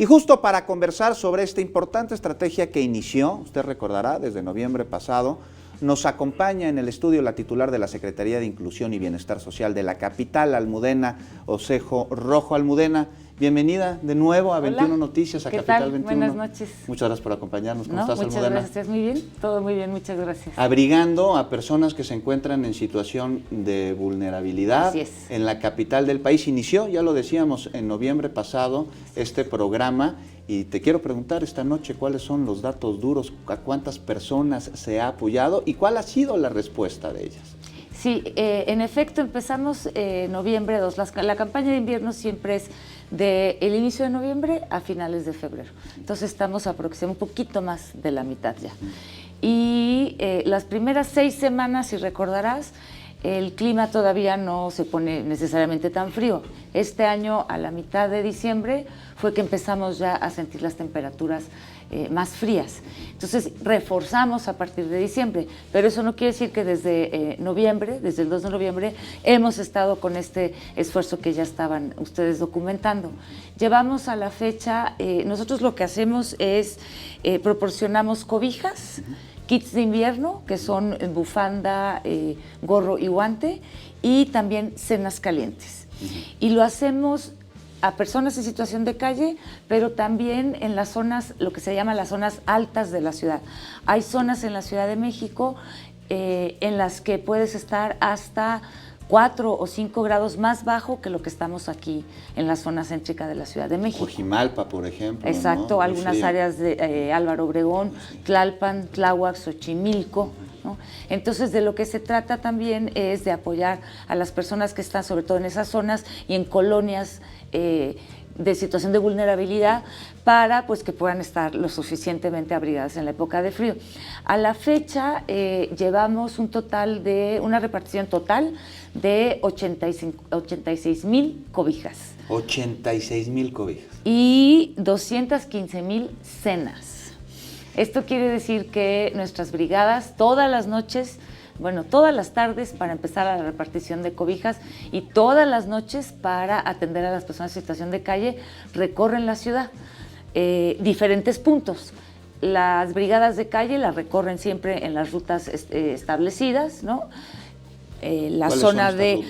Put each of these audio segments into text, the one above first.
Y justo para conversar sobre esta importante estrategia que inició, usted recordará, desde noviembre pasado, nos acompaña en el estudio la titular de la Secretaría de Inclusión y Bienestar Social de la capital, Almudena Osejo Rojo. Almudena, bienvenida de nuevo a 21 Noticias, a Capital 21. Buenas noches. Muchas gracias por acompañarnos. ¿Cómo estás, Almudena? Muchas gracias, muy bien, todo muy bien, muchas gracias. Abrigando a personas que se encuentran en situación de vulnerabilidad. Así es. En la capital del país. Inició, ya lo decíamos, en noviembre pasado este programa. Y te quiero preguntar esta noche cuáles son los datos duros, a cuántas personas se ha apoyado y cuál ha sido la respuesta de ellas. Sí, en efecto empezamos noviembre 2. La campaña de invierno siempre es del inicio de noviembre a finales de febrero. Entonces estamos aproximadamente un poquito más de la mitad ya. Y las primeras 6 semanas, si recordarás, el clima todavía no se pone necesariamente tan frío. Este año, a la mitad de diciembre, fue que empezamos ya a sentir las temperaturas más frías. Entonces, reforzamos a partir de diciembre, pero eso no quiere decir que desde noviembre, desde el 2 de noviembre, hemos estado con este esfuerzo que ya estaban ustedes documentando. Llevamos a la fecha, nosotros lo que hacemos es proporcionamos cobijas, kits de invierno, que son bufanda, gorro y guante, y también cenas calientes. Y lo hacemos a personas en situación de calle, pero también en las zonas, lo que se llama las zonas altas de la ciudad. Hay zonas en la Ciudad de México en las que puedes estar hasta 4 o 5 grados más bajo que lo que estamos aquí en la zona céntrica de la Ciudad de México. Coajimalpa, por ejemplo. Exacto, ¿no? algunas áreas de Álvaro Obregón, Tlalpan, Tláhuac, Xochimilco, ¿no? Entonces, de lo que se trata también es de apoyar a las personas que están sobre todo en esas zonas y en colonias de situación de vulnerabilidad para pues que puedan estar lo suficientemente abrigadas en la época de frío. A la fecha llevamos una repartición total de 86,000 cobijas. 86,000 cobijas. Y 215,000 cenas. Esto quiere decir que nuestras brigadas todas las noches, todas las tardes para empezar a la repartición de cobijas y todas las noches para atender a las personas en situación de calle, recorren la ciudad, diferentes puntos. Las brigadas de calle las recorren siempre en las rutas establecidas, ¿no? La zona de...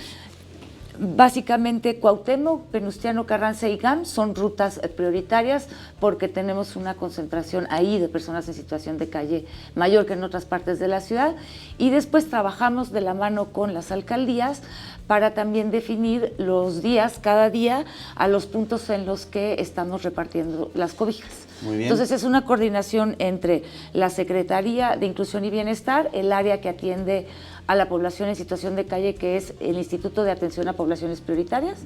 Básicamente Cuauhtémoc, Venustiano Carranza y GAM son rutas prioritarias porque tenemos una concentración ahí de personas en situación de calle mayor que en otras partes de la ciudad, y después trabajamos de la mano con las alcaldías para también definir los días, cada día, a los puntos en los que estamos repartiendo las cobijas. Muy bien. Entonces es una coordinación entre la Secretaría de Inclusión y Bienestar, el área que atiende a la población en situación de calle, que es el Instituto de Atención a Poblaciones Prioritarias.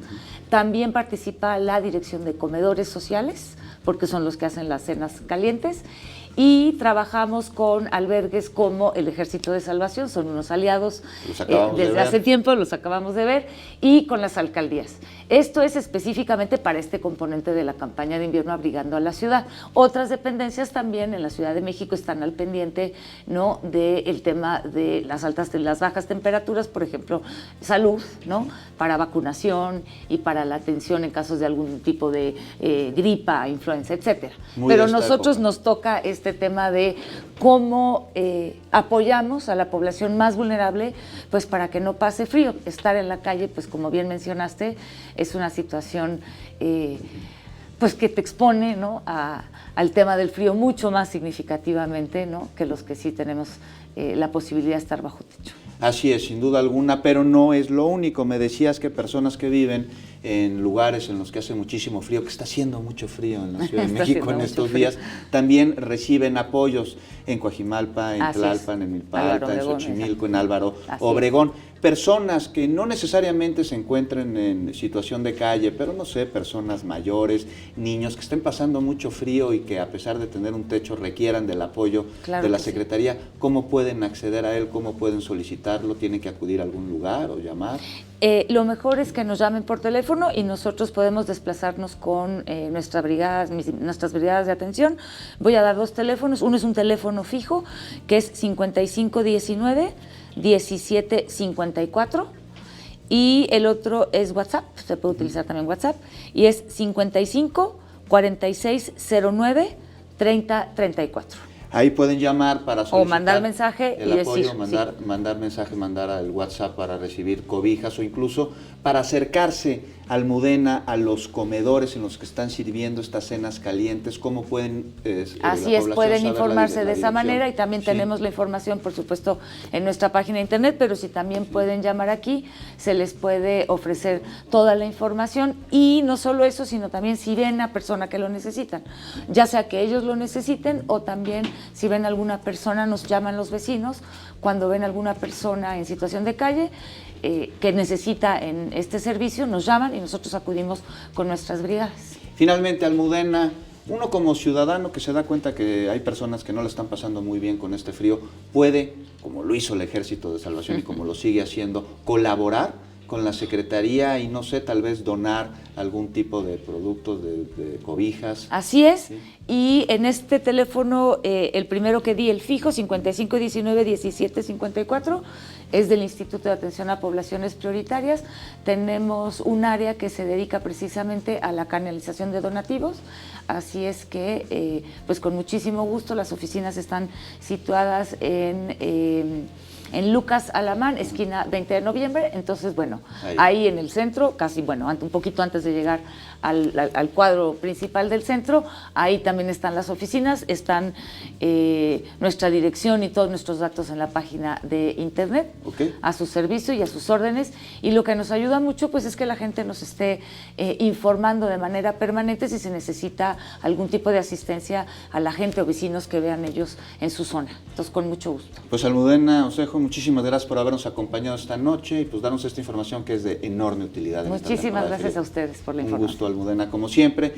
También participa la Dirección de Comedores Sociales, porque son los que hacen las cenas calientes. Y trabajamos con albergues como el Ejército de Salvación, son unos aliados desde hace tiempo, los acabamos de ver, y con las alcaldías. Esto es específicamente para este componente de la campaña de invierno Abrigando a la Ciudad. Otras dependencias también en la Ciudad de México están al pendiente, ¿no?, del tema de las bajas temperaturas, por ejemplo, salud, ¿no?, para vacunación y para la atención en casos de algún tipo de gripa, influenza, etcétera. Pero nosotros nos toca este tema de cómo apoyamos a la población más vulnerable, pues para que no pase frío. Estar en la calle, pues como bien mencionaste, es una situación pues que te expone, ¿no?, al tema del frío mucho más significativamente, ¿no?, que los que sí tenemos la posibilidad de estar bajo techo. Así es, sin duda alguna, pero no es lo único. Me decías que personas que viven en lugares en los que hace muchísimo frío, que está haciendo mucho frío en la Ciudad de México en estos días, también reciben apoyos en Coajimalpa, en Tlalpan, en Milpalta, en Xochimilco, en Álvaro Obregón. Personas que no necesariamente se encuentren en situación de calle, pero no sé, personas mayores, niños que estén pasando mucho frío y que a pesar de tener un techo requieran del apoyo de la Secretaría. ¿Cómo pueden acceder a él? ¿Cómo pueden solicitarlo? ¿Tienen que acudir a algún lugar o llamar? Lo mejor es que nos llamen por teléfono y nosotros podemos desplazarnos con nuestras brigadas de atención. Voy a dar 2 teléfonos. Uno es un teléfono fijo, que es 5519-1754, y el otro es WhatsApp, se puede utilizar también WhatsApp, y es 55 4609-3034. Ahí pueden llamar para solicitar o mandar mensaje el y apoyo, decir, mandar mensaje, mandar al WhatsApp para recibir cobijas o incluso para acercarse a Almudena, a los comedores en los que están sirviendo estas cenas calientes. ¿Cómo pueden así la es, población pueden saber informarse la de esa dirección? manera y también Sí. tenemos la información, por supuesto, en nuestra página de internet, pero si también pueden llamar aquí, se les puede ofrecer toda la información y no solo eso, sino también si ven a persona que lo necesitan, ya sea que ellos lo necesiten o también si ven alguna persona, nos llaman los vecinos, cuando ven alguna persona en situación de calle que necesita en este servicio, nos llaman y nosotros acudimos con nuestras brigadas. Finalmente, Almudena, uno como ciudadano que se da cuenta que hay personas que no le están pasando muy bien con este frío, puede, como lo hizo el Ejército de Salvación y como lo sigue haciendo, colaborar con la Secretaría y no sé, tal vez donar algún tipo de productos, de cobijas. Así es, ¿Sí? Y en este teléfono, el primero que di, el fijo, 5519-1754, es del Instituto de Atención a Poblaciones Prioritarias. Tenemos un área que se dedica precisamente a la canalización de donativos, así es que, pues con muchísimo gusto, las oficinas están situadas en Lucas Alamán, esquina 20 de noviembre, entonces, bueno, ahí en el centro, casi, bueno, un poquito antes de llegar al cuadro principal del centro, ahí también están las oficinas, están nuestra dirección y todos nuestros datos en la página de internet, a su servicio y a sus órdenes, y lo que nos ayuda mucho, pues, es que la gente nos esté informando de manera permanente si se necesita algún tipo de asistencia a la gente o vecinos que vean ellos en su zona, entonces, con mucho gusto. Pues, Almudena Osejo, muchísimas gracias por habernos acompañado esta noche y pues darnos esta información que es de enorme utilidad. Muchísimas gracias a ustedes por la información. Un gusto, Almudena, como siempre.